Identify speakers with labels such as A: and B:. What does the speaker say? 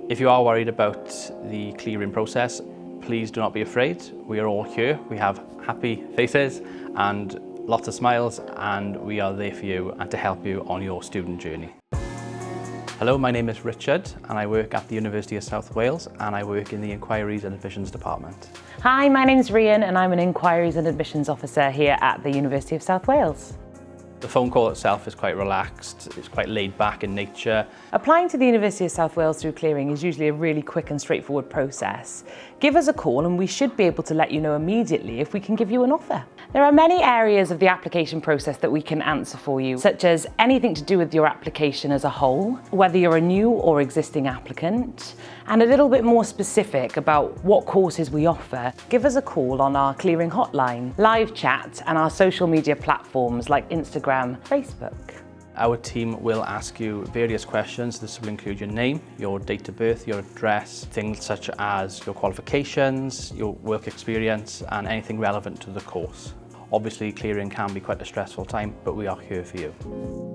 A: If you are worried about the clearing process, please do not be afraid. We are all here. We have happy faces and lots of smiles, and we are there for you and to help you on your student journey. Hello, my name is Richard and I work at the University of South Wales and I work in the Inquiries and Admissions Department.
B: Hi, my name's Rhian and I'm an Inquiries and Admissions Officer here at the University of South Wales.
A: The phone call itself is quite relaxed, it's quite laid back in nature.
B: Applying to the University of South Wales through clearing is usually a really quick and straightforward process. Give us a call and we should be able to let you know immediately if we can give you an offer. There are many areas of the application process that we can answer for you, such as anything to do with your application as a whole, whether you're a new or existing applicant, and a little bit more specific about what courses we offer. Give us a call on our clearing hotline, live chat, and our social media platforms like Instagram, Facebook.
A: Our team will ask you various questions. This will include your name, your date of birth, your address, things such as your qualifications, your work experience, and anything relevant to the course. Obviously, clearing can be quite a stressful time, but we are here for you.